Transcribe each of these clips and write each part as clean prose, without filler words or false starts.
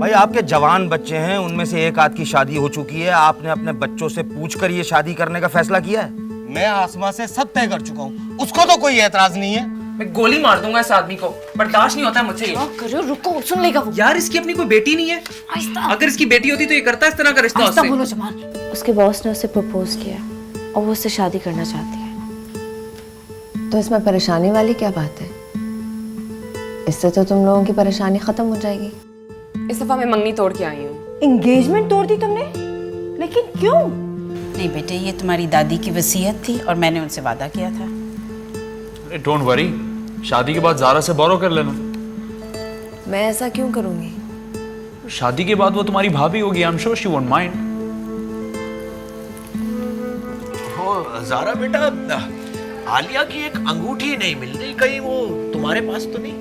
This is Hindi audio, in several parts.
भाई आपके जवान बच्चे हैं, उनमें से एक आध की शादी हो चुकी है। आपने अपने बच्चों से पूछकर ये शादी करने का फैसला किया है? मैं आसमा से सब तय कर चुका हूँ, उसको तो कोई एतराज नहीं है। मैं गोली मार दूंगा इस आदमी को, बर्दाश्त नहीं होता है मुझसे ये। करो, रुको, सुन लेगा वो। यार इसकी अपनी कोई बेटी नहीं है। अगर इसकी बेटी होती तो ये करता इस तरह का रिश्ता उससे। बोलो जमान। उसके बॉस ने उसे प्रपोज किया और वो उससे शादी करना चाहती है। तो इसमें परेशानी वाली क्या बात है? इससे तो तुम लोगों की परेशानी खत्म हो जाएगी। इस दफा मैं मंगनी तोड़ के आई हूँ। एंगेजमेंट तोड़ दी तुमने? लेकिन क्यों? नहीं बेटे, ये तुम्हारी दादी की वसीयत थी और मैंने उनसे वादा किया था। डोंट वरी, शादी के बाद ज़ारा से बोरो कर लेना। मैं ऐसा क्यों करूंगी? शादी के बाद वो तुम्हारी भाभी होगी, I am sure she won't mind. हो ज़ारा बेटा, आलिया की एक अंगूठी नहीं मिल रही, कहीं वो तुम्हारे पास तो नहीं?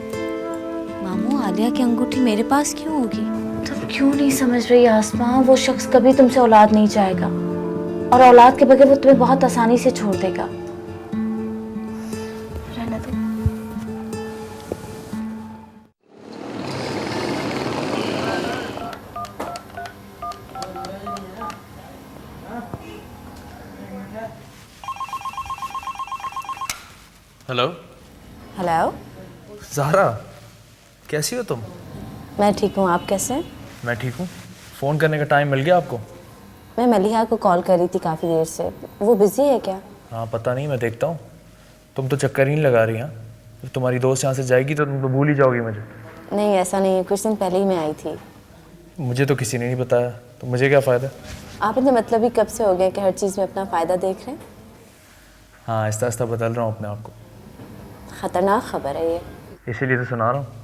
मामू, आलिया की अंगूठी मेरे पास क्यों होगी? तुम क्यों नहीं समझ रही आसमा? वो शख्स कभी तुमसे औलाद नहीं चाहेगा और औलाद के बगैर वो तुम्हें बहुत आसानी से छोड़ देगा। रहने दो। हेलो हेलो, ज़ारा, कैसी हो तुम? मैं ठीक हूँ, आप कैसे हैं? मैं ठीक हूँ। फ़ोन करने का टाइम मिल गया आपको? मैं मलिहा को कॉल कर रही थी काफ़ी देर से। वो बिजी है क्या? हाँ पता नहीं, मैं देखता हूँ। तुम तो चक्कर ही नहीं लगा रही। हाँ, जब तुम्हारी दोस्त यहाँ से जाएगी तो तुम तो भूल ही जाओगी मुझे। नहीं, ऐसा नहीं है, कुछ दिन पहले ही मैं आई थी। मुझे तो किसी ने नहीं बताया, तो मुझे क्या फ़ायदा। आप इतने मतलब ही कब से हो गए कि हर चीज़ में अपना फ़ायदा देख रहे हैं? हाँ, आहिस्ता आहिस्ता बदल रहा हूँ अपने आप को। ख़तरनाक खबर है ये। इसीलिए तो सुना रहा हूँ।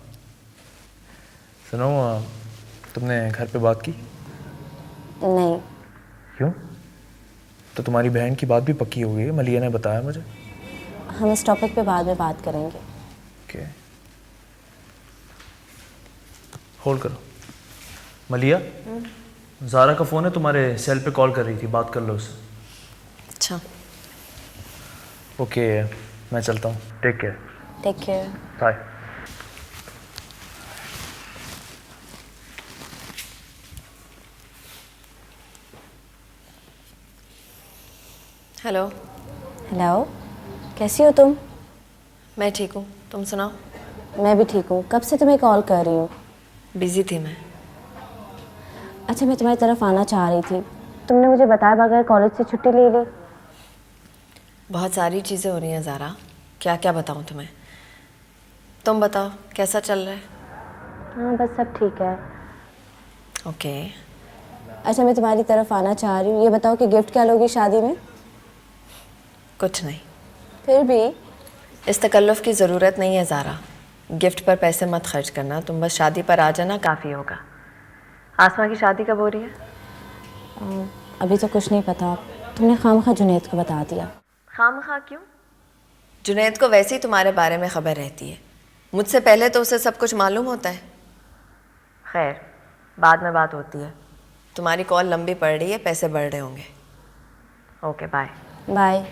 सुनो, तुमने घर पे बात की? नहीं। क्यों? तो तुम्हारी बहन की बात भी पक्की हो गई है, मलिया ने बताया मुझे। हम इस टॉपिक पे बाद में बात करेंगे। ओके, होल्ड करो। मलिया, ज़ारा का फ़ोन है, तुम्हारे सेल पे कॉल कर रही थी, बात कर लो उससे। अच्छा। ओके, मैं चलता हूँ। Take care. Take care. Bye. Hello. Hello, कैसी हो तुम? मैं ठीक हूँ, तुम सुनाओ। मैं भी ठीक हूँ। कब से तुम्हें कॉल कर रही हूँ? बिजी थी मैं। अच्छा, मैं तुम्हारी तरफ आना चाह रही थी, तुमने मुझे बताया बगैर कॉलेज से छुट्टी ले ली। बहुत सारी चीज़ें हो रही हैं ज़ारा, क्या क्या बताऊँ तुम्हें। तुम बताओ कैसा चल रहा है? हाँ, बस सब ठीक है। ओके। अच्छा, मैं तुम्हारी तरफ आना चाह रही हूँ। ये बताओ कि गिफ्ट क्या लोगी शादी में? कुछ नहीं। फिर भी इस तकल्लुफ़ की ज़रूरत नहीं है ज़ारा। गिफ्ट पर पैसे मत खर्च करना, तुम बस शादी पर आ जाना, काफ़ी होगा। आसमा की शादी कब हो रही है? अभी तो कुछ नहीं पता। तुमने खामखा जुनैद को बता दिया। खामखा क्यों? जुनैद को वैसे ही तुम्हारे बारे में ख़बर रहती है, मुझसे पहले तो उसे सब कुछ मालूम होता है। खैर, बाद में बात होती है। तुम्हारी कॉल लंबी पड़ रही है, पैसे बढ़ रहे होंगे। Okay, bye. बाय।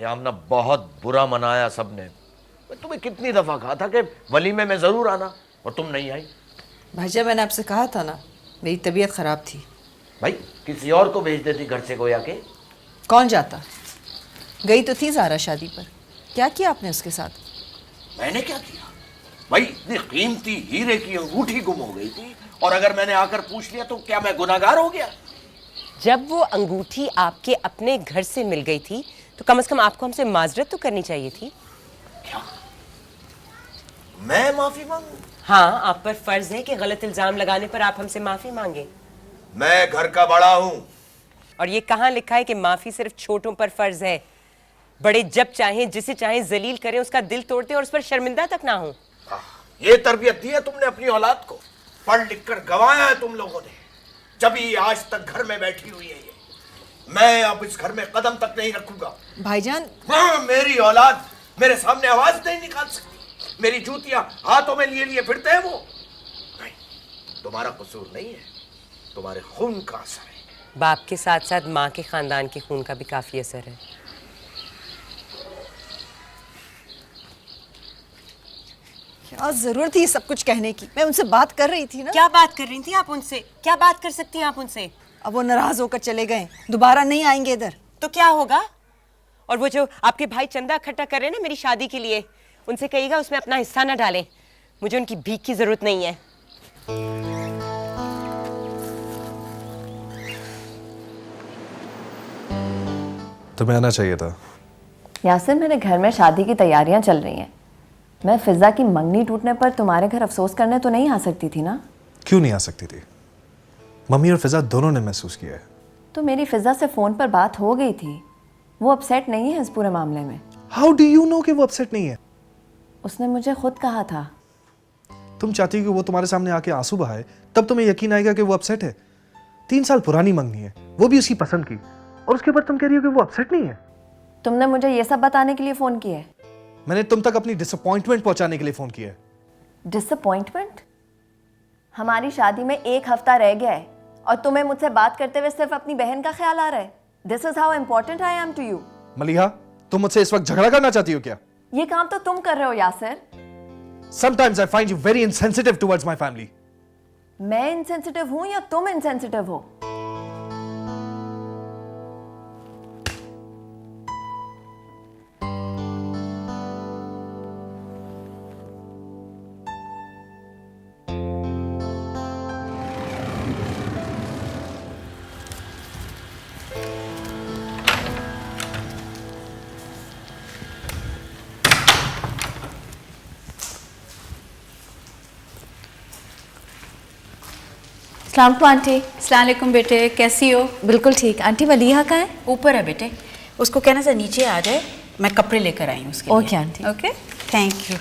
हमने बहुत बुरा मनाया सबने। मैं तुम्हें कितनी दफा कहा था कि वलीमे में जरूर आना, और तुम नहीं आई। भाईजा, मैंने आपसे कहा था ना, मेरी तबीयत खराब थी। भाई किसी और को भेज देती घर से गोया के। कौन जाता? गई तो थी ज़ारा शादी पर, क्या किया आपने उसके साथ? मैंने क्या किया भाई? इतनी कीमती हीरे की अंगूठी गुम हो गई थी और अगर मैंने आकर पूछ लिया तो क्या मैं गुनाहगार हो गया? जब वो अंगूठी आपके अपने घर से मिल गई थी तो कम से कम आपको हमसे माजरत तो करनी चाहिए थी। क्या मैं माफी मांगू? हाँ, आप पर फर्ज है कि गलत इल्जाम लगाने पर आप हमसे माफी मांगे। मैं घर का बड़ा हूं। और ये कहाँ लिखा है कि माफी सिर्फ छोटों पर फर्ज है? बड़े जब चाहें जिसे चाहें जलील करें, उसका दिल तोड़ते और उस पर शर्मिंदा तक ना हो। ये तरबियत दी है तुमने अपनी औलाद को? पढ़ लिख कर गंवाया है तुम लोगों ने, जब ये आज तक घर में बैठी हुई है। ये मैं अब इस घर में कदम तक नहीं रखूंगा। भाईजान, मेरी औलाद मेरे सामने आवाज नहीं निकाल सकती। मेरी जूतियां हाथों में लिए लिए फिरते हैं वो। नहीं, तुम्हारा कसूर नहीं है, तुम्हारे खून का असर है। बाप के साथ साथ माँ के खानदान के खून का भी काफी असर है। क्या जरूरत थी सब कुछ कहने की? मैं उनसे बात कर रही थी ना। क्या बात कर रही थी आप उनसे? क्या बात कर सकती हैं आप उनसे? अब वो नाराज होकर चले गए, दोबारा नहीं आएंगे इधर। तो क्या होगा? और वो जो आपके भाई चंदा इकट्ठा कर रहे हैं ना मेरी शादी के लिए, उनसे कहिएगा उसमें अपना हिस्सा ना डालें। मुझे उनकी भीख की जरूरत नहीं है। तुम्हें आना चाहिए था। यासिर, मेरे घर में शादी की तैयारियां चल रही हैं। मैं फिजा की मंगनी टूटने पर तुम्हारे घर अफसोस करने तो नहीं आ सकती थी ना? क्यों नहीं आ सकती थी? मम्मी और फिजा दोनों ने महसूस किया है। तो मेरी फिजा से फोन पर बात हो गई थी। वो अपसेट नहीं है इस पूरे मामले में। हाउ डू यू नो कि वो अपसेट नहीं है? उसने मुझे खुद कहा था। तुम चाहती हो कि वो तुम्हारे सामने आके आंसू बहाए, तब तुम्हें यकीन आएगा कि वो अपसेट है। 3 साल पुरानी मंगनी है, वो भी उसकी पसंद की, और उसके बाद तुम कह रही हो कि वो अपसेट नहीं है। तुमने मुझे ये सब बताने के लिए फोन किया है? मैंने तुम तक अपनी डिसअपॉइंटमेंट पहुंचाने के लिए फोन किया है। डिसअपॉइंटमेंट? हमारी शादी में 1 हफ्ता रह गया है और तुम्हें मुझसे बात करते हुए सिर्फ अपनी बहन का ख्याल आ रहा है। This is how important I am to you. Maliha, तुम मुझसे इस वक्त झगड़ा करना चाहती हो क्या? ये काम तो तुम कर रहे हो Yasir. Sometimes I find you very insensitive towards my family. मैं इनसेंसिटिव हूं या तुम इनसेंसिटिव हो? अस्सलाम वालेकुम आंटी। अस्सलाम वालेकुम बेटे, कैसी हो? बिल्कुल ठीक। आंटी मलिहा कहाँ है? ऊपर है बेटे, उसको कहना से नीचे आ जाए, मैं कपड़े लेकर आई हूँ उसके लिए। Okay aunty. Okay, thank you.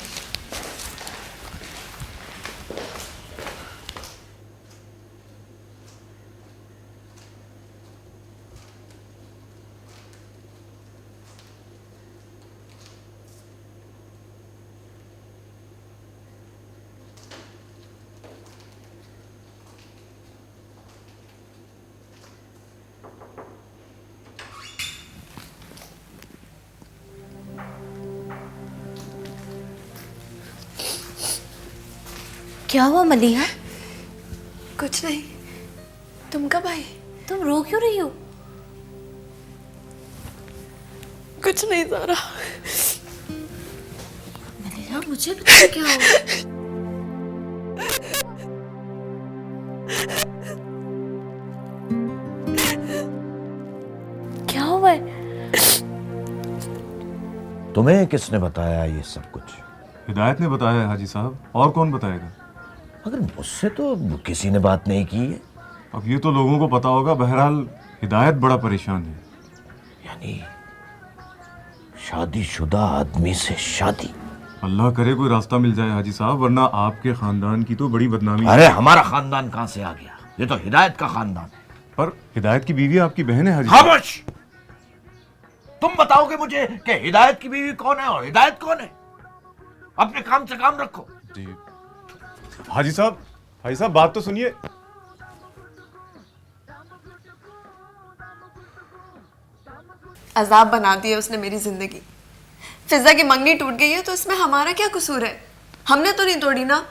क्या हुआ मलिहा? कुछ नहीं। तुम कब आई? तुम रो क्यों रही हो? कुछ नहीं ज़ारा। मलिहा, मुझे बता क्या हुआ? क्या हुआ है? तुम्हें किसने बताया ये सब कुछ? हिदायत ने बताया है हाजी साहब, और कौन बताएगा? मगर मुझसे तो किसी ने बात नहीं की है। अब ये तो लोगों को पता होगा। बहरहाल हिदायत बड़ा परेशान है। यानी शादीशुदा आदमी से शादी? अल्लाह करे कोई रास्ता मिल जाए हाजी साहब, वरना आपके खानदान की तो बड़ी बदनामी। अरे हमारा खानदान कहां से आ गया? ये तो हिदायत का खानदान है। पर हिदायत की बीवी आपकी बहन है हाजी साहब। खामोश! तुम बताओगे मुझे कि हिदायत की बीवी कौन है और हिदायत कौन है? अपने काम से काम रखो। जी हाजी साहब बात तो सुनिए। अजाब बना दिया उसने मेरी जिंदगी। फिजा की मंगनी टूट गई है तो इसमें हमारा क्या कसूर है? हमने तो नहीं तोड़ी ना।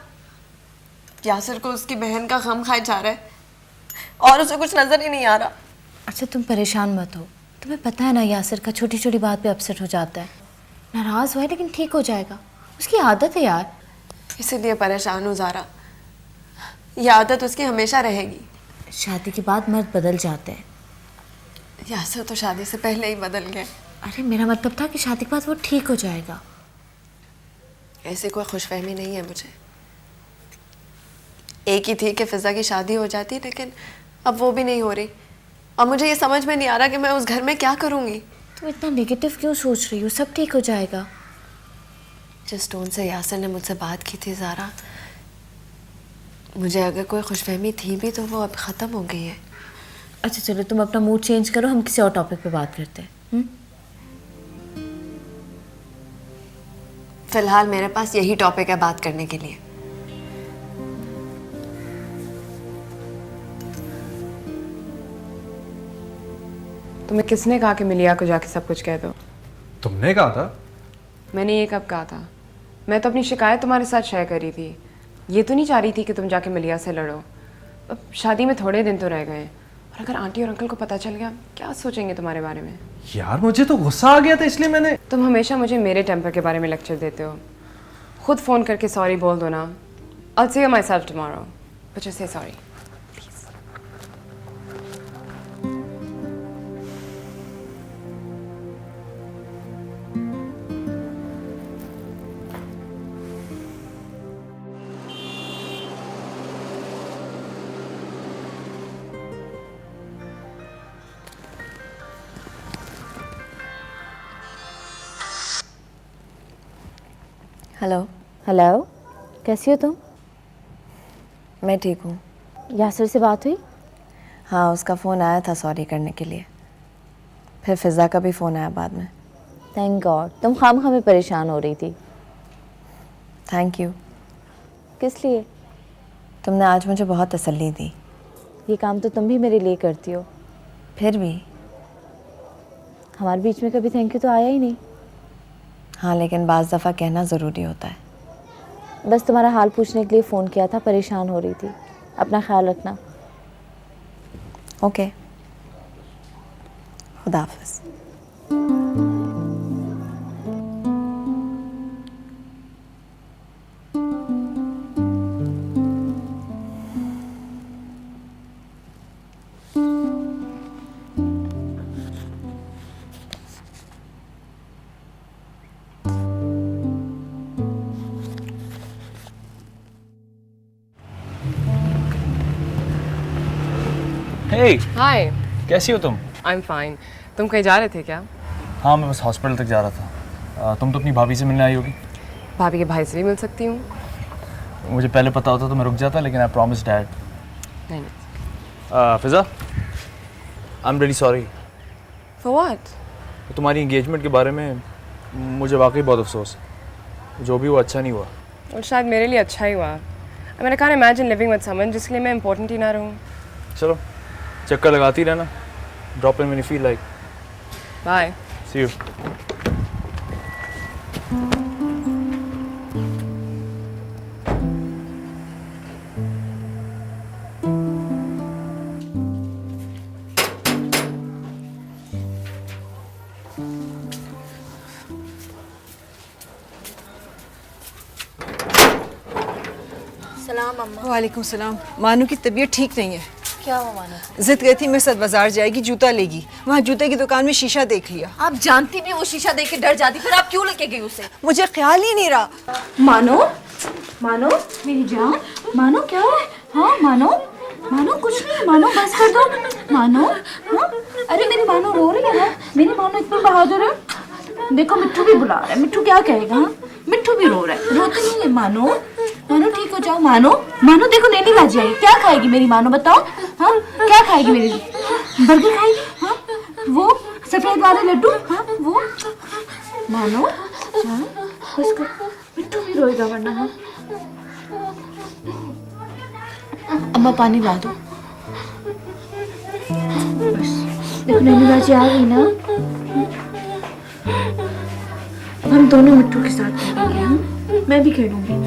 यासिर को उसकी बहन का गम खाए जा रहा है और उसे कुछ नजर ही नहीं आ रहा। अच्छा तुम परेशान मत हो, तुम्हें पता है ना यासिर का छोटी छोटी बात पे अपसेट हो जाता है। नाराज़ हुआ है लेकिन ठीक हो जाएगा, उसकी आदत है यार। इसीलिए परेशान हूँ ज़ारा, ये आदत उसकी हमेशा रहेगी। शादी के बाद मर्द बदल जाते हैं। यासिर तो शादी से पहले ही बदल गए। अरे मेरा मतलब था कि शादी के बाद वो ठीक हो जाएगा। ऐसे कोई खुशफहमी नहीं है मुझे। एक ही थी कि फिजा की शादी हो जाती, लेकिन अब वो भी नहीं हो रही। और मुझे ये समझ में नहीं आ रहा कि मैं उस घर में क्या करूँगी। तुम इतना नेगेटिव क्यों सोच रही हो? सब ठीक हो जाएगा। जिस टोन से यासिर ने मुझसे बात की थी ज़ारा, मुझे अगर कोई खुशफहमी थी भी तो वो अब ख़त्म हो गई है। अच्छा चलो तुम अपना मूड चेंज करो, हम किसी और टॉपिक पे बात करते हैं। फिलहाल मेरे पास यही टॉपिक है बात करने के लिए। तुम्हें किसने कहा कि मिलिया को जाके सब कुछ कह दो? तुमने कहा था। मैंने ये कब कहा था? मैं तो अपनी शिकायत तुम्हारे साथ शेयर करी थी। ये तो नहीं चाह रही थी कि तुम जाके मिलिया से लड़ो। अब शादी में थोड़े दिन तो रह गए, और अगर आंटी और अंकल को पता चल गया, क्या सोचेंगे तुम्हारे बारे में? यार मुझे तो गुस्सा आ गया था, इसलिए मैंने। तुम हमेशा मुझे मेरे टेम्पर के बारे में लेक्चर देते हो। खुद फ़ोन करके सॉरी बोल दो ना। I'll see you myself tomorrow, but just say sorry. Hello. Hello, कैसी हो तुम? मैं ठीक हूँ। यासिर से बात हुई? हाँ, उसका फ़ोन आया था सॉरी करने के लिए। फिर फिज़ा का भी फ़ोन आया बाद में। Thank God. तुम खामखा में परेशान हो रही थी। Thank you. किस लिए? तुमने आज मुझे बहुत तसल्ली दी। ये काम तो तुम भी मेरे लिए करती हो। फिर भी हमारे बीच में कभी थैंक यू तो आया ही नहीं। हाँ, लेकिन बाज़ दफ़ा कहना ज़रूरी होता है। बस तुम्हारा हाल पूछने के लिए फ़ोन किया था, परेशान हो रही थी। अपना ख्याल रखना। ओके, खुदा हाफ़िज़। हे, हाय। कैसी हो तुम? I am fine. तुम कहीं जा रहे थे क्या? हाँ, मैं बस हॉस्पिटल तक जा रहा था। तुम तो अपनी भाभी से मिलने आई होगी। भाभी के भाई से भी मिल सकती हूँ। मुझे पहले पता होता तो मैं रुक जाता, लेकिन आई प्रॉमिस डैड। नहीं। Fiza, I am really sorry. For what? तुम्हारी एंगेजमेंट के बारे में मुझे वाकई बहुत अफसोस है। जो भी हुआ अच्छा नहीं हुआ। और शायद मेरे लिए अच्छा ही हुआ। I can't imagine living with someone जिसके लिए मैं इम्पोर्टेंट ही ना रहूँ। चलो, चक्कर लगाती रहना। Drop in when you feel like. Bye. See you. वालेकुम सलाम। मानू की तबीयत ठीक नहीं है। क्या हुआ मानू? जिद गई थी मेरे साथ बाजार जाएगी, जूता लेगी। वहाँ जूते की दुकान में शीशा देख लिया। आप जानती भी वो शीशा देख के डर जाती, फिर आप क्यों लेके गई उसे? मुझे ख्याल ही नहीं रहा। मानो, मानो मेरी जान, मानो क्या है? हाँ मानो, मानो कुछ नहीं, मानो बस कर दो। मानो, हाँ? अरे मेरी मानो रो रही है ना। मेरी मानो इतनी बहादुर है। देखो मिट्ठू भी बुला रहा है। मिट्ठू क्या कहेगा? हाँ? मिट्ठू भी रो रहा है। रोती नहीं है मानो। मानो ठीक हो जाओ। मानो, मानो देखो नैनी बाजी आई। क्या खाएगी मेरी मानो बताओ? हाँ क्या खाएगी मेरी? बर्गर खाएगी? हाँ वो सफेद वाले लड्डू? हाँ वो। मानो जान बस कर, मिट्टू भी रोएगा वरना। हाँ अम्मा पानी ला दो बस। देखो नैनी बाजी आ गई ना। हम दोनों मिट्टू के साथ खेलेंगे। मैं भी खेलूंगी।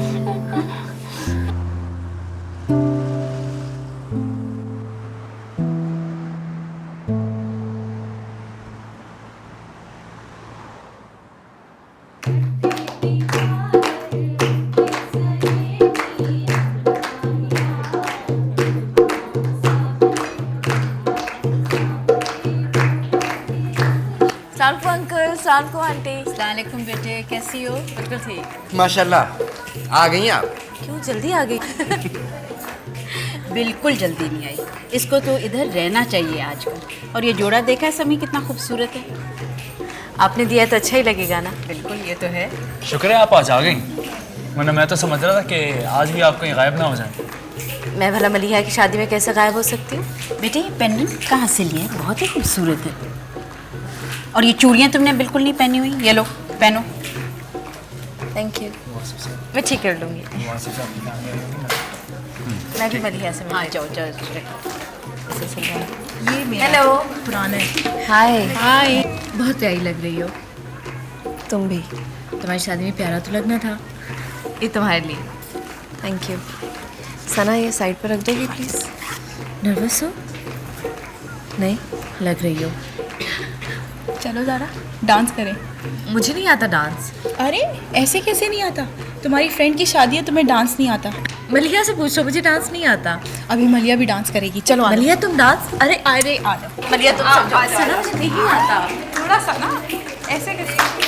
सलाम को अंकल, सलाम को आंटी। अस्सलामुअलैकुम बेटे, कैसी हो? बिल्कुल ठीक। माशाल्लाह आ गई आप। क्यों जल्दी आ गई? बिल्कुल जल्दी नहीं आई, इसको तो इधर रहना चाहिए आजकल। और ये जोड़ा देखा है समी, कितना खूबसूरत है। आपने दिया तो अच्छा ही लगेगा ना। बिल्कुल, ये तो है। शुक्र है आप आज आ गई, वरना मैं तो समझ रहा था कि आज भी आप कहीं गायब ना हो जाए। मैं भला मलिहा की शादी में कैसे गायब हो सकती हूँ? बेटे ये पेंडेंट कहाँ से लिए? बहुत ही खूबसूरत है। और ये चूड़ियाँ तुमने बिल्कुल नहीं पहनी हुई, ये लो पहनो। थैंक यू, मैं ठीक कर लूँगी। मैं भी मलिहा से हाँ जाओ जाओ। ये मेरा हेलो पुराना है। हाय हाय। बहुत प्यारी लग रही हो। तुम भी। तुम्हारी शादी में प्यारा तो लगना था। ये तुम्हारे लिए। Thank you. सना ये साइड पर रख दोगी प्लीज? नर्वस हो? नहीं। लग रही हो। चलो ज़रा डांस करें। मुझे नहीं आता डांस। अरे ऐसे कैसे नहीं आता? तुम्हारी फ्रेंड की शादी है, तुम्हें डांस नहीं आता? मलिहा से पूछो, मुझे डांस नहीं आता। अभी मलिया भी डांस करेगी, चलो। मलिहा तुम डांस, अरे अरे आ जाओ मलिहा तुम समझाओ। सना मुझे नहीं आता। थोड़ा सा ना ऐसे करके।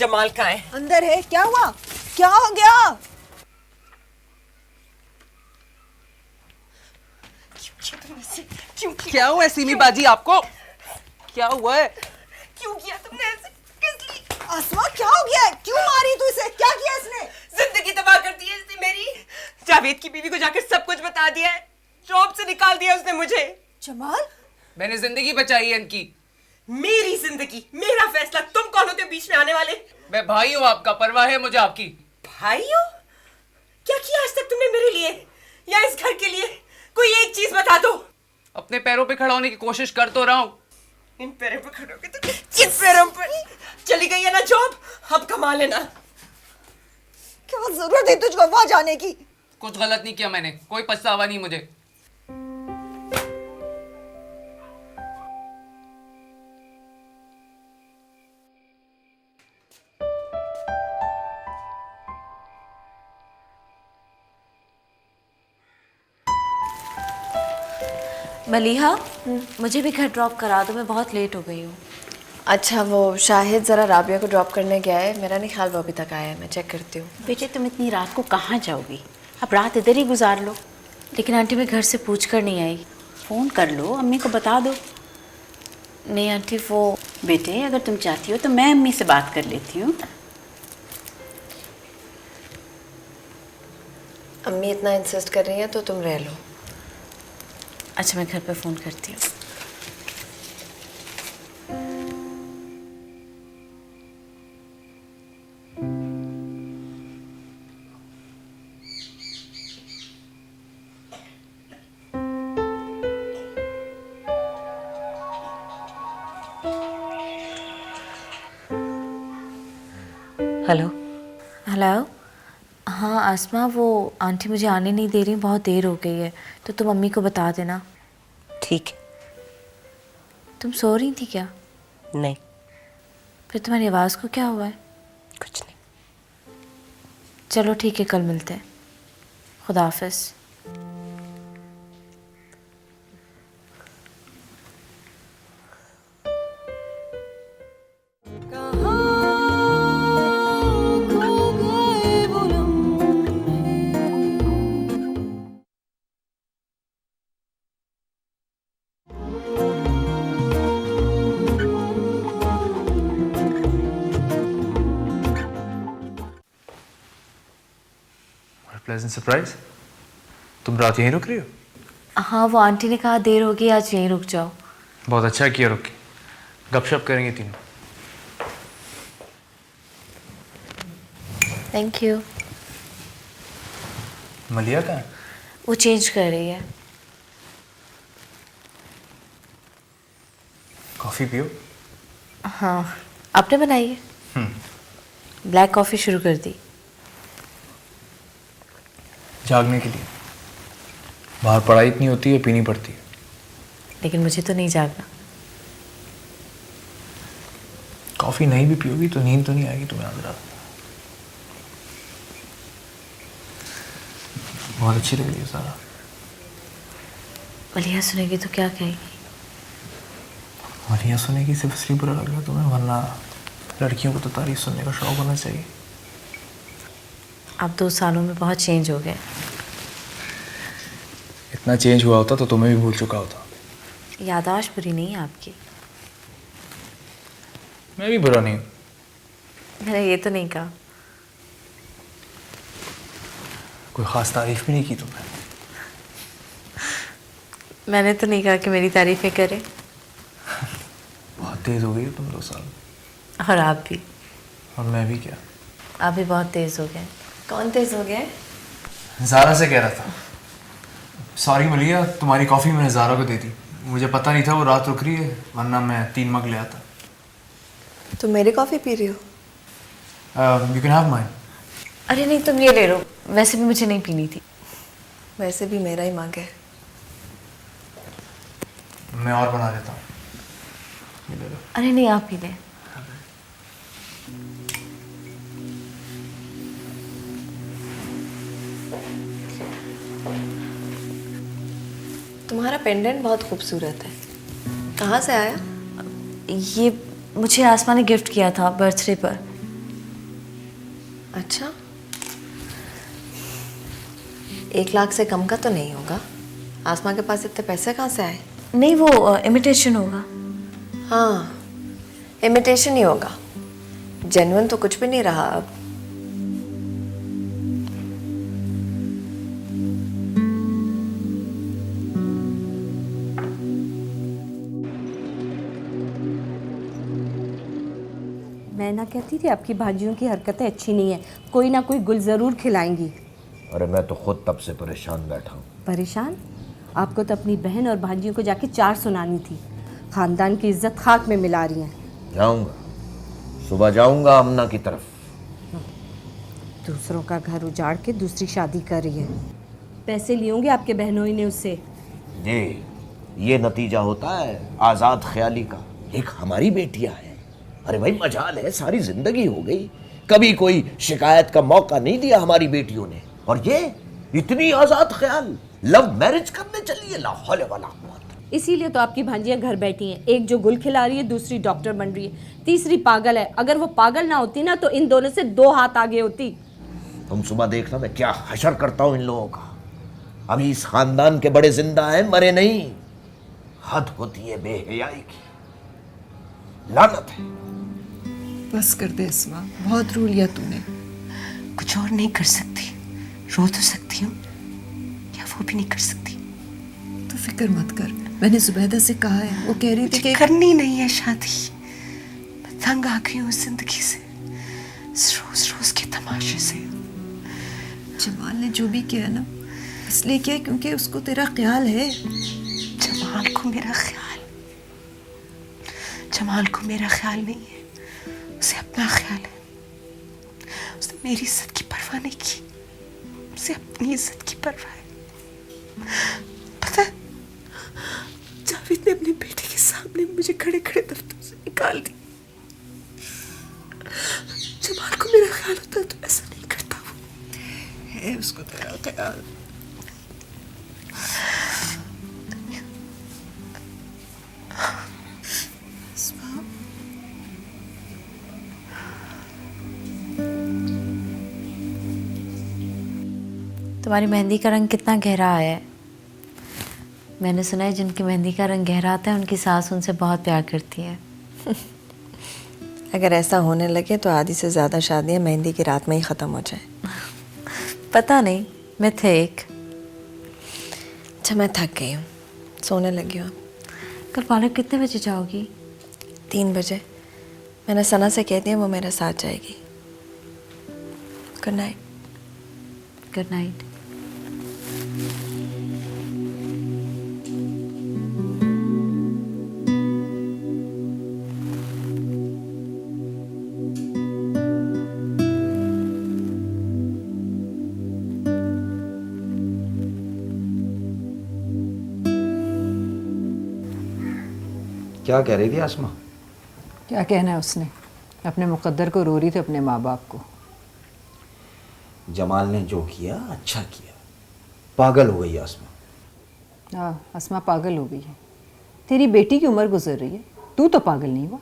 जमाल कहाँ है? अंदर है। क्या हुआ? क्या हो गया? क्यों क्या हुआ है सीमी बाजी आपको? क्या हुआ है? क्यों किया तुमने ऐसे? किस लिए? आसमा क्या हो गया है? क्यों मारी तू इसे? क्या किया इसने? जिंदगी तबाह कर दी है इसने मेरी। जावेद की बीवी को जाकर सब कुछ बता दिया है। जॉब से निकाल दिया उसने मुझे। जमाल, मैंने जिंदगी बचाई है इनकी। मेरी जिंदगी, मेरा फैसला। तुम कौन होते हो बीच में आने वाले? मैं भाई हूँ आपका, परवाह है मुझे आपकी। भाई हो? क्या किया आज तक तुमने मेरे लिए या इस घर के लिए? कोई एक चीज बता दो। अपने पैरों पे खड़ा होने की कोशिश कर तो रहा हूँ। इन पैरों पे खड़े होके तो किस पैरों पर? चली गई है ना जॉब, अब कमा लेना। क्या जरूरत है तुझको वहां जाने की? कुछ गलत नहीं किया मैंने, कोई पछतावा नहीं मुझे। मलिहा, मुझे भी घर ड्रॉप करा दो, मैं बहुत लेट हो गई हूँ। अच्छा, वो शाहिद ज़रा राबिया को ड्रॉप करने गया है, मेरा नहीं ख्याल वो अभी तक आया है, मैं चेक करती हूँ। बेटे तुम इतनी रात को कहाँ जाओगी? अब रात इधर ही गुजार लो। लेकिन आंटी मैं घर से पूछ कर नहीं आई। फ़ोन कर लो, अम्मी को बता दो। नहीं आंटी, वो बेटे अगर तुम चाहती हो तो मैं अम्मी से बात कर लेती हूँ। अम्मी इतना इंसिस्ट कर रही हैं तो तुम रह लो। अच्छा, मैं घर पे फ़ोन करती हूँ। Hello hello. हाँ आसमा, वो आंटी मुझे आने नहीं दे रही, बहुत देर हो गई है, तो तुम मम्मी को बता देना। ठीक है। तुम सो रही थी क्या? नहीं। फिर तुम्हारी आवाज़ को क्या हुआ है? कुछ नहीं। चलो ठीक है, कल मिलते हैं। खुदा हाफिज़। Pleasant surprise. तुम रात यहीं रुक रही हो? हाँ, वो आंटी ने कहा देर होगी, आज यहीं रुक जाओ। बहुत अच्छा किया, रुक के गपशप करेंगे तीनों। Thank you. मलिया कहाँ है? वो चेंज कर रही है। कॉफ़ी पियो। हाँ, आपने बनाई है? ब्लैक कॉफ़ी शुरू कर दी। जागने के लिए। बाहर पढ़ाई इतनी होती है, पीनी पड़ती है। लेकिन मुझे तो नहीं जागना। कॉफ़ी नहीं भी पियोगी तो नींद तो नहीं आएगी तुम्हें आज रात। बहुत अच्छी लग रही है सारा। मलिया सुनेगी तो क्या कहेगी? मलिया सुनेगी सिर्फ इसलिए बुरा लग रहा तुम्हें, वरना लड़कियों को तो तारीफ सुनने का शौक होना चाहिए। आप 2 सालों में बहुत चेंज हो गए। इतना चेंज हुआ होता तो तुम्हें भी भूल चुका होता। याददाश्त बुरी नहीं है आपकी। मैं भी बुरा नहीं हूँ। मैंने ये तो नहीं कहा। कोई खास तारीफ भी नहीं की तुमने। मैंने तो नहीं कहा कि मेरी तारीफें करे। बहुत तेज हो गई हो तुम 2 साल। और आप भी। और मैं भी क्या? आप भी बहुत तेज हो गए। कौन तेज हो गया? ज़ारा से कह रहा था। सॉरी मलिया, तुम्हारी कॉफ़ी मैंने ज़ारा को दे दी। मुझे पता नहीं था वो रात रुक रही है, वरना मैं 3 मग ले आता। तुम मेरी कॉफ़ी पी रही हो? You can have mine. अरे नहीं, तुम ये ले लो, वैसे भी मुझे नहीं पीनी थी। वैसे भी मेरा ही मग है। मैं और बना देता हूँ। ये ले लो। अरे नहीं, आप पी लें। तुम्हारा पेंडेंट बहुत खूबसूरत है। कहाँ से आया? ये मुझे आसमा ने गिफ्ट किया था बर्थडे पर। अच्छा, 1 लाख से कम का तो नहीं होगा? आसमा के पास इतने पैसे कहाँ से आए? नहीं, वो इमिटेशन होगा। हाँ, इमिटेशन ही होगा। जेन्युइन तो कुछ भी नहीं रहा अब। मैं ना कहती थी आपकी भाजियों की हरकतें अच्छी नहीं है, कोई ना कोई गुल ज़रूर खिलाएंगी। अरे मैं तो खुद तब से परेशान बैठा हूँ। परेशान? आपको तो अपनी बहन और भाजियों को जाके 4 सुनानी थी। खानदान की इज्जत खाक में मिला रही हैं। जाऊंगा, सुबह जाऊंगा अमना की तरफ। दूसरों का घर उजाड़ के दूसरी शादी कर रही है। पैसे लिए होंगे आपके बहनोई ने उससे। ये नतीजा होता है आज़ाद ख्याली का। एक हमारी बेटियां हैं। अरे भाई मजाल है, सारी जिंदगी हो गई, कभी कोई शिकायत का मौका नहीं दिया हमारी बेटियों ने। और ये इतनी आज़ाद ख्याल, लव मैरिज करने चली है। ला हौले वला कुव्वत। इसीलिए तो आपकी भांजियां घर बैठी हैं। एक जो गुल खिला रही है, दूसरी डॉक्टर बन रही है, तीसरी पागल है। अगर वो पागल ना होती ना तो इन दोनों से 2 हाथ आगे होती। तुम सुबह देखना मैं क्या हशर करता हूं इन लोगों का। अभी इस खानदान के बड़े जिंदा हैं, मरे नहीं। हद होती है बेहयाई की, लानत है। बस कर दे इस्मा, बहुत रो लिया तूने। कुछ और नहीं कर सकती, रो तो सकती हूँ, या वो भी नहीं कर सकती। तो फिक्र मत कर, मैंने जुबैदा से कहा है, वो कह रही थी कि करनी नहीं है शादी। मैं तंग आ गई हूँ जिंदगी से, रोज रोज के तमाशे से। जमाल ने जो भी किया ना, इसलिए किया क्योंकि उसको तेरा ख्याल है। जमाल को मेरा ख्याल, जमाल को मेरा ख्याल नहीं है, उसे अपना ख्याल है। मेरी इज्जत की परवाह नहीं की, उसे अपनी इज्जत की परवाह है। पता है, जावेद ने अपनी बेटी के सामने मुझे खड़े खड़े दफ्तर से निकाल दी। जमाल को मेरा ख्याल होता है तो ऐसा नहीं करता वो। है उसको तेरा ख्याल। तुम्हारी मेहंदी का रंग कितना गहरा आया है। मैंने सुना है जिनकी मेहंदी का रंग गहरा आता है उनकी सास उनसे बहुत प्यार करती है। अगर ऐसा होने लगे तो आधी से ज़्यादा शादियाँ मेहंदी की रात में ही ख़त्म हो जाए। पता नहीं, मैं थे एक। अच्छा, मैं थक गई हूँ, सोने लगी हूँ। कल पार्लर कितने बजे जाओगी? 3 बजे। मैंने सना से कह दिया, वो मेरे साथ जाएगी। Good night. Good night. क्या कह रही थी आसमा? क्या कहना है उसने, अपने मुकद्दर को रो रही थी, अपने माँ बाप को। जमाल ने जो किया अच्छा किया। पागल हो गई आसमा। हाँ, अस्मा पागल हो गई है। तेरी बेटी की उम्र गुजर रही है, तू तो पागल नहीं हुआ।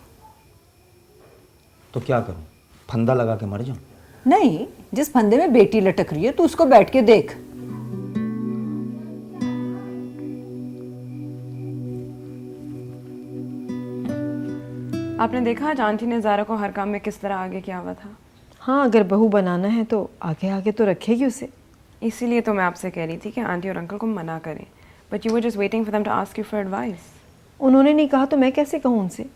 तो क्या करूं, फंदा लगा के मर जाऊं? नहीं, जिस फंदे में बेटी लटक रही है तू उसको बैठ के देख। आपने देखा आज आंटी ने ज़ारा को हर काम में किस तरह आगे किया हुआ था। हाँ, अगर बहू बनाना है तो आगे आगे तो रखेगी उसे। इसीलिए तो मैं आपसे कह रही थी कि आंटी और अंकल को मना करें, but you were just waiting for them to ask you for advice. उन्होंने नहीं कहा तो मैं कैसे कहूँ उनसे?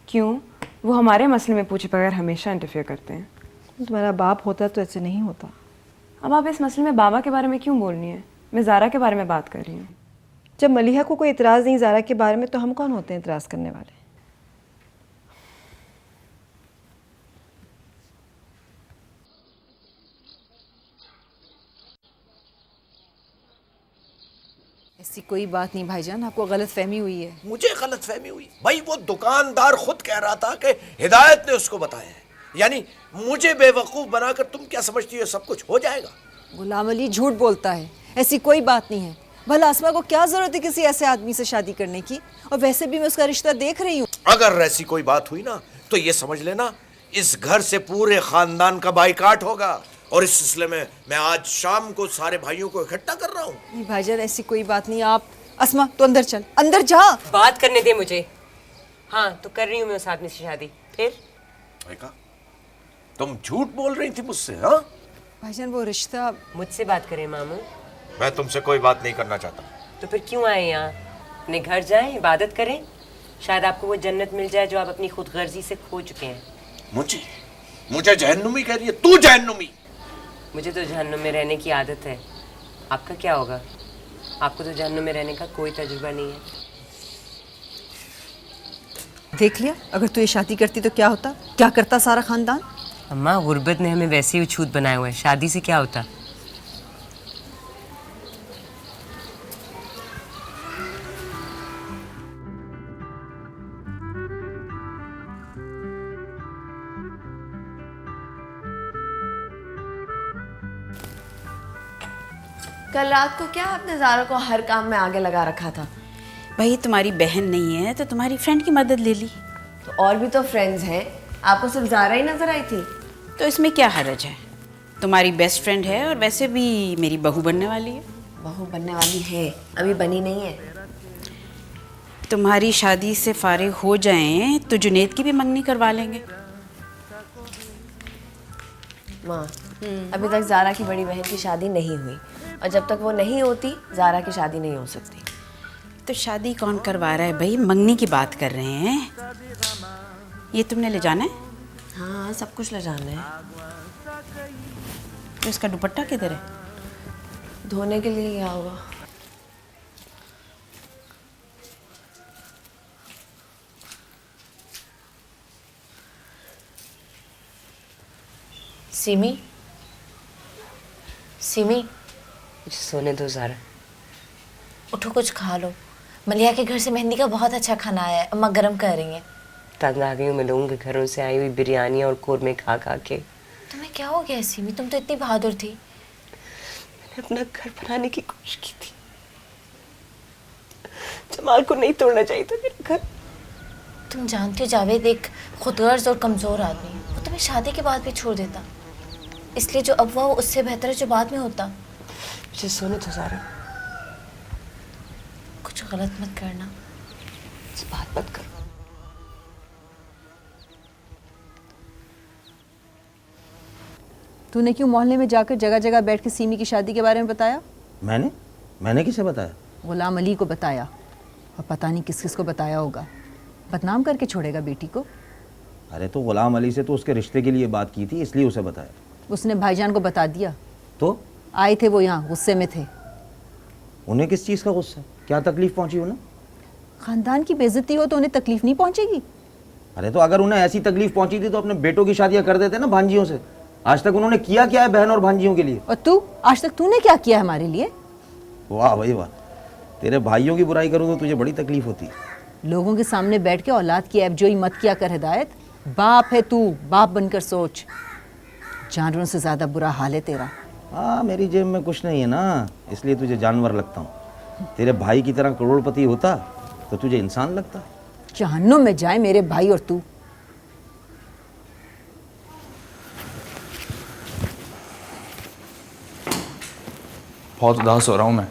क्यों? वो हमारे मसले में पूछे बगैर हमेशा इंटरफेयर करते हैं। तुम्हारा बाप होता तो ऐसे नहीं होता। अब आप इस मसले में बाबा के बारे में क्यों बोल रही हैं? मैं ज़ारा के बारे में बात कर रही हूँ। जब मलिहा को कोई इतराज़ नहीं ज़ारा के बारे में, तो हम कौन होते हैं इतराज़ करने वाले? ऐसी कोई बात नहीं भाईजान, आपको गलत फहमी हुई है। मुझे गलत फहमी हुई? भाई वो दुकानदार खुद कह रहा था कि हिदायत ने उसको बताया है। यानी मुझे बेवकूफ़ बनाकर तुम क्या समझती हो सब कुछ हो जाएगा? गुलाम अली झूठ बोलता है, ऐसी कोई बात नहीं है। भला आसमा को क्या जरूरत है किसी ऐसे आदमी से शादी करने की? और वैसे भी मैं उसका रिश्ता देख रही हूँ। अगर ऐसी कोई बात हुई ना तो ये समझ लेना इस घर से पूरे खानदान का बाइकाट होगा। और इस सिलसिले में मैं आज शाम को सारे भाइयों को इकट्ठा कर रहा हूँ। नहीं भाईजान, ऐसी कोई बात नहीं। आप अस्मा तो अंदर चल, अंदर जा। बात करने दे मुझे। हाँ, तो कर रही हूँ मैं उस आदमी से शादी। फिर देखा, तुम झूठ बोल रही थी मुझसे। हाँ भाईजान, वो रिश्ता। मुझसे बात करें मामू। मैं तुमसे कोई बात नहीं करना चाहता। तो फिर क्यों आए यहाँ? अपने घर जाएं, इबादत करें, शायद आपको वो जन्नत मिल जाए जो आप अपनी खुदगर्जी से खो चुके हैं। मुझे जहन्नुमी कह रही है तू? जहन्नुमी? मुझे तो जहन्नुम में रहने की आदत है। आपका क्या होगा? आपको तो जहन्नुम में रहने का कोई तजुर्बा नहीं है। देख लिया, अगर तू ये शादी करती तो क्या होता, क्या करता सारा खानदान। अम्मा, गुर्बत ने हमें वैसे ही छूत बनाया हुआ है, शादी से क्या होता। कल रात को क्या आपने ज़ारा को हर काम में आगे लगा रखा था? भाई तुम्हारी बहन नहीं है तो तुम्हारी फ्रेंड की मदद ले ली। तो और भी तो फ्रेंड्स हैं, आपको सिर्फ ज़ारा ही नजर आई थी? तो इसमें क्या हर्ज है? तुम्हारी बेस्ट फ्रेंड है और वैसे भी मेरी बहू बनने वाली है। बहू बनने वाली है, अभी बनी नहीं है। तुम्हारी शादी से फारिग हो जाएं तो जुनेद की भी मंगनी करवा लेंगे। माँ, अभी तक ज़ारा की बड़ी बहन की शादी नहीं हुई, और जब तक वो नहीं होती ज़ारा की शादी नहीं हो सकती। तो शादी कौन करवा रहा है भाई? मंगनी की बात कर रहे हैं। ये तुमने ले जाना है? हाँ, सब कुछ ले जाना है। तो इसका दुपट्टा किधर है? धोने के लिए गया होगा। सिमी, सिमी, मुझे सोने दो ज़ारा। उठो कुछ खा लो। मलिया के घर से मेहंदी का बहुत अच्छा खाना आया है, अम्मा गरम कर रही हैं। तंग आ गई हूँ मैं लोगों के घरों से आई हुई बिरयानी और कोरमे खा खा के। तुम्हें क्या हो गया सिमी? तुम तो इतनी बहादुर थी। मैंने अपना घर बनाने की कोशिश की थी। जमाल को नहीं तोड़ना चाहिए था मेरा घर। तुम जानती हो जावेद एक खुदगर्ज और कमज़ोर आदमी है। वो तुम्हें शादी के बाद भी छोड़ देता, इसलिए जो अब हुआ वो उससे बेहतर है जो बाद में होता। मुझे सोने दो ज़ारा। कुछ गलत मत करना। इस बात मत करो। तूने क्यों मोहल्ले में जाकर जगह जगह बैठ के सीमी की शादी के बारे में बताया? मैंने किसे बताया? गुलाम अली को बताया, और पता नहीं किस किस को बताया होगा। बदनाम करके छोड़ेगा बेटी को। अरे तो गुलाम अली से तो उसके रिश्ते के लिए बात की थी, इसलिए उसे बताया। उसने भाईजान को बता दिया। तो आए थे वो यहाँ, गुस्से में थे। उन्हें किस चीज़ का गुस्सा? क्या तकलीफ पहुंची उन्हें? खानदान की बेइज्जती हो तो उन्हें तकलीफ नहीं पहुंचेगी? अरे तो अगर उन्हें ऐसी तकलीफ पहुंची थी तो अपने बेटों की शादियां कर देते ना भांजियों से। आज तक उन्होंने किया क्या है बहन और भांजियों के लिए? और तू आज तक तूने क्या किया हमारे लिए? वाह भाई वाह, तेरे भाइयों की बुराई करूँ तो तुझे बड़ी तकलीफ होती है। लोगों के सामने बैठ के औलाद की ऐबजोई मत किया कर हिदायत। बाप है तू, बाप बनकर सोच। जानवरों से ज्यादा बुरा हाल है तेरा। हाँ, मेरी जेब में कुछ नहीं है ना, इसलिए तुझे जानवर लगता हूँ। तेरे भाई की तरह करोड़पति होता तो तुझे इंसान लगता। जहन्नुम में जाए मेरे भाई और तू। बहुत उदास हो रहा हूँ मैं।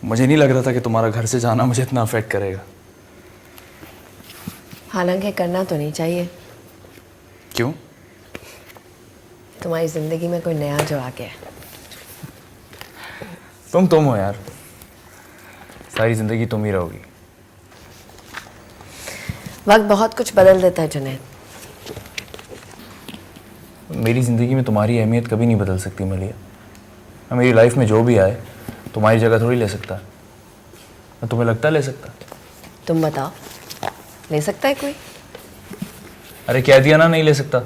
मुझे नहीं लग रहा था कि तुम्हारा घर से जाना मुझे इतना अफेक्ट करेगा। हालांकि करना तो नहीं चाहिए। क्यों? तुम्हारी जिंदगी में कोई नया जो आ गया है। तुम हो यार, सारी जिंदगी तुम ही रहोगी। वक्त बहुत कुछ बदल देता है जुनैद। मेरी ज़िंदगी में तुम्हारी अहमियत कभी नहीं बदल सकती मलिया। मेरी लाइफ में जो भी आए तुम्हारी जगह थोड़ी ले सकता। तुम्हें लगता है ले सकता? तुम बताओ, ले सकता है कोई? अरे कह दिया ना नहीं ले सकता।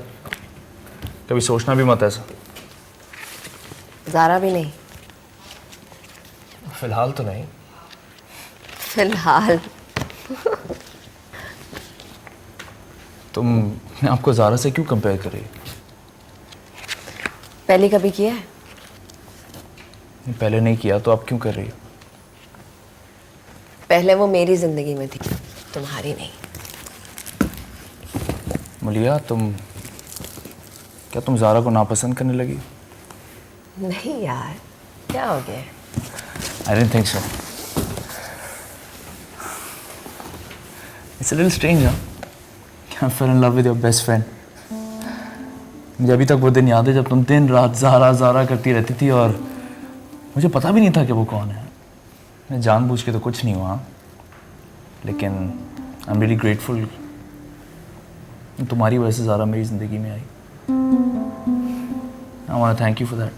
कभी सोचना भी मत ऐसा। ज़ारा भी नहीं? फिलहाल तो नहीं। फिलहाल तुम आपको ज़ारा से क्यों कंपेयर कर रही हो? पहले कभी किया है? पहले नहीं किया तो आप क्यों कर रही हो? पहले वो मेरी जिंदगी में थी, तुम्हारी नहीं। मलिया क्या तुम ज़ारा को नापसंद करने लगी? नहीं यार, क्या हो गया? I didn't think so. It's a little strange, huh? I fell in love with your best friend. मुझे अभी तक वो दिन याद है जब तुम दिन रात ज़ारा करती रहती थी और मुझे पता भी नहीं था कि वो कौन है। मैं जानबूझ के तो कुछ नहीं हुआ, लेकिन आई एम रियली ग्रेटफुल तुम्हारी वजह से ज़ारा मेरी ज़िंदगी में आई। I want to thank you for that.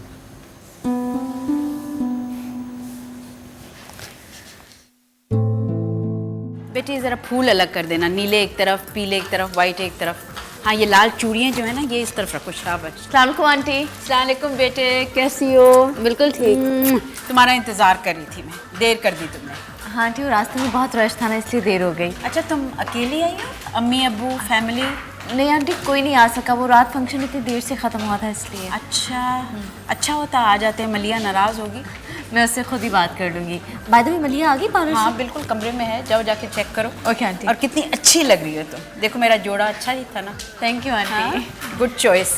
बेटी ज़रा फूल अलग कर देना, नीले एक तरफ, पीले एक तरफ, वाइट एक तरफ। हाँ, ये लाल चूड़ियाँ जो है ना, ये इस तरफ रखो। शाबाश। अस्सलाम वालेकुम आंटी। अस्सलाम वालेकुम बेटे, कैसी हो? बिल्कुल ठीक। तुम्हारा इंतज़ार कर रही थी मैं, देर कर दी तुमने। हाँ आंटी, वो रास्ते में बहुत रश था ना, इसलिए देर हो गई। अच्छा, तुम अकेली आई हो? अम्मी अब्बू फैमिली? नहीं आंटी, कोई नहीं आ सका। वो रात फंक्शन इतनी देर से ख़त्म हुआ था इसलिए। अच्छा होता आ जाते। मलिया नाराज़ होगी। मैं उससे खुद ही बात कर लूँगी। बाय द वे, मलिया आ गई पार्लर से? हाँ बिल्कुल, कमरे में है, जाओ जाके चेक करो। Okay aunty. और कितनी अच्छी लग रही हो तुम। देखो मेरा जोड़ा अच्छा ही था ना। Thank you aunty. Good choice.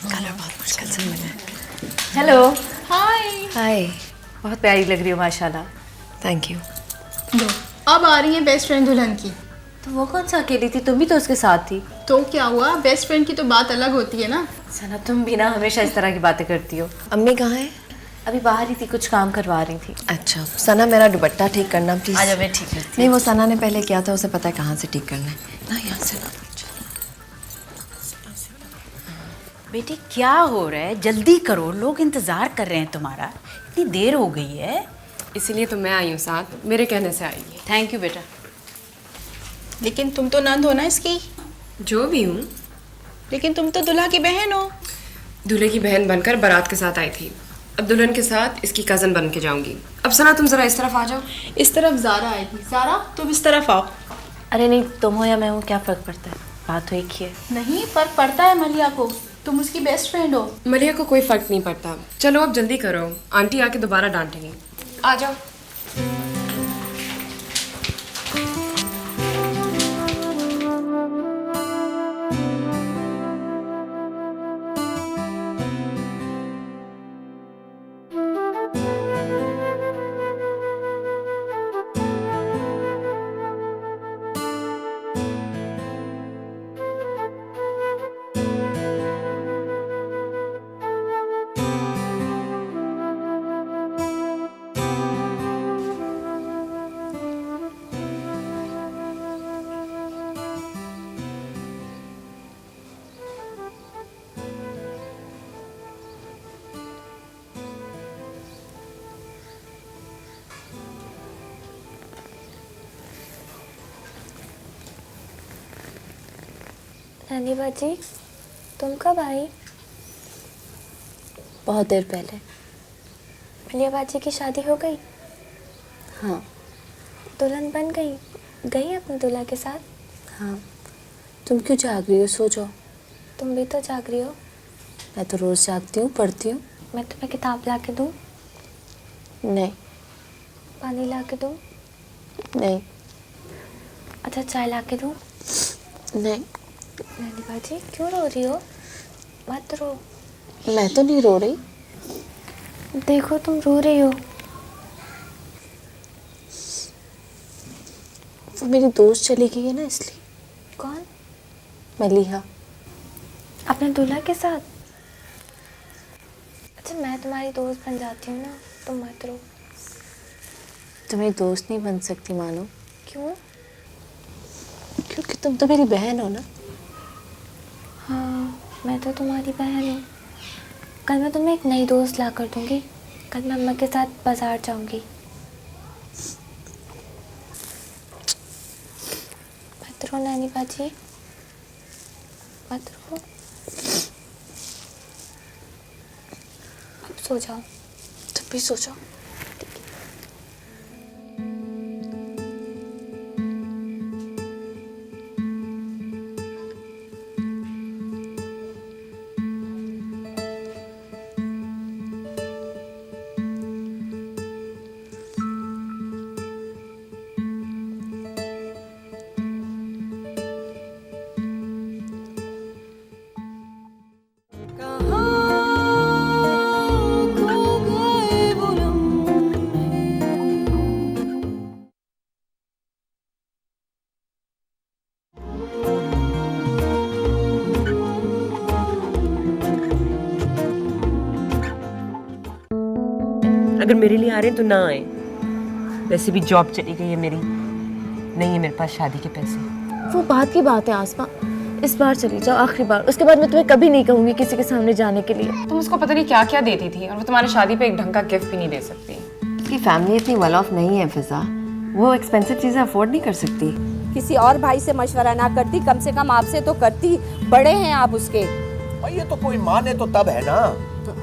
Colour बहुत मुश्किल से मिला है। हेलो। हाय। बहुत प्यारी लग रही हो माशाल्लाह। Thank you. अब आ रही है बेस्ट फ्रेंड दुल्हन की। तो वो कौन सा अकेली थी? तुम भी तो उसके साथ थी। तो क्या हुआ, बेस्ट फ्रेंड की तो बात अलग होती है ना। सना, तुम भी ना हमेशा इस तरह की बातें करती हो। अम्मी कहाँ है? अभी बाहर ही थी, कुछ काम करवा रही थी। अच्छा, सना मेरा दुपट्टा ठीक करना प्लीज। आजा, मैं ठीक करती हूँ। नहीं, वो सना ने पहले किया था, उसे पता है कहाँ से ठीक करना है ना। यहाँ से ना। बेटी क्या हो रहा है? जल्दी करो, लोग इंतजार कर रहे हैं तुम्हारा। इतनी देर हो गई है। इसीलिए तो मैं आई हूँ साथ, मेरे कहने से आई है। थैंक यू बेटा। लेकिन तुम तो नंद हो ना इसकी। जो भी हूँ। लेकिन तुम तो दुल्हा की बहन हो। दूल्हे की बहन बनकर बारात के साथ आई थी, अब दुल्हन के साथ इसकी कज़न बन के जाऊंगी। अब सना तुम ज़रा इस तरफ आ जाओ। इस तरफ ज़ारा आई थी। ज़ारा तुम इस तरफ आओ। अरे नहीं, तुम हो या मैं हूँ, क्या फ़र्क पड़ता है, बात तो एक ही है। नहीं फ़र्क पड़ता है मलिया को, तुम उसकी बेस्ट फ्रेंड हो। मलिया को कोई फ़र्क नहीं पड़ता। चलो अब जल्दी करो, आंटी आके दोबारा डांटेंगी। आ जाओ। नानी बाजी, तुम कब आई? बहुत देर पहले। मलिया बाजी की शादी हो गई? हाँ। दुल्हन बन गई? गई अपने दूल्हा के साथ? हाँ। तुम क्यों जाग रही हो? सो जाओ। तुम भी तो जाग रही हो। मैं तो रोज़ जागती हूँ, पढ़ती हूँ। मैं तुम्हें किताब ला के दूँ? नहीं। पानी ला के दूँ? नहीं। अच्छा चाय ला के दूँ? नहीं। नानी बाजी क्यों रो रही हो? मत रो। मैं तो नहीं रो रही। देखो तुम रो रही हो। वो मेरी दोस्त चली गई है ना, इसलिए। कौन? मलिहा। अपने दूल्हा के साथ? अच्छा मैं तुम्हारी दोस्त बन जाती हूँ ना, तुम मत रो। तुम्हें दोस्त नहीं बन सकती मानो। क्यों? क्योंकि तुम तो मेरी बहन हो ना। हाँ मैं तो तुम्हारी बहन हूँ। कल मैं तुम्हें एक नई दोस्त ला कर दूँगी। कल मैं अम्मा के साथ बाजार जाऊँगी। मत रो नानी बाजी, मत रो। अब सो जाओ, तुम भी सो जाओ। अगर मेरे लिए आ रहे हैं तो ना आए। वैसे भी जॉब चली गई है मेरी, नहीं है मेरे पास शादी के पैसे। वो बात की बात है आसमा, इस बार चली जाओ, आखिरी बार। उसके बाद मैं तुम्हें कभी नहीं कहूँगी किसी के सामने जाने के लिए। तुम उसको पता नहीं क्या क्या देती थी, और वो तुम्हारी शादी पे एक ढंग का गिफ्ट भी नहीं दे सकती। उसकी फैमिली इतनी वेल ऑफ नहीं है फिजा, वो एक्सपेंसिव चीज़ें अफोर्ड नहीं कर सकती। किसी और भाई से मशवरा ना करती, कम से कम आपसे तो करती। बड़े हैं आप उसके। भाई ये तो कोई माने तो तब है ना।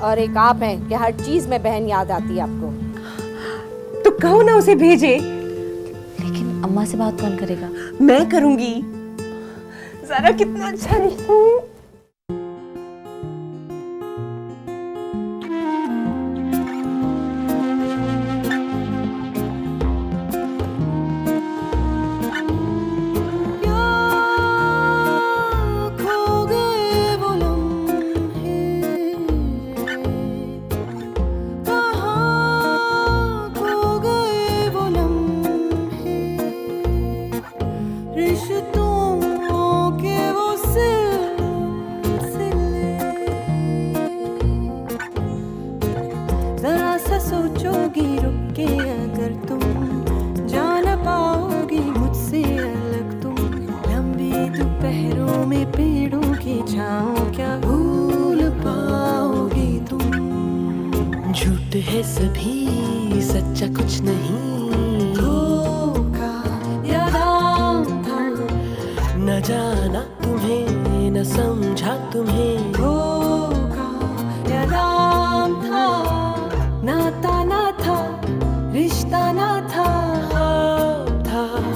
और एक आप हैं कि हर चीज में बहन याद आती है आपको। तो कहो ना उसे भेजे। लेकिन अम्मा से बात कौन करेगा? मैं करूंगी। ज़ारा कितना अच्छा रिश्ता है। झूठ है सभी, सच्चा कुछ नहीं। धोखा या था, न जाना तुम्हें, न समझा तुम्हें। धोखा था ख्वाब था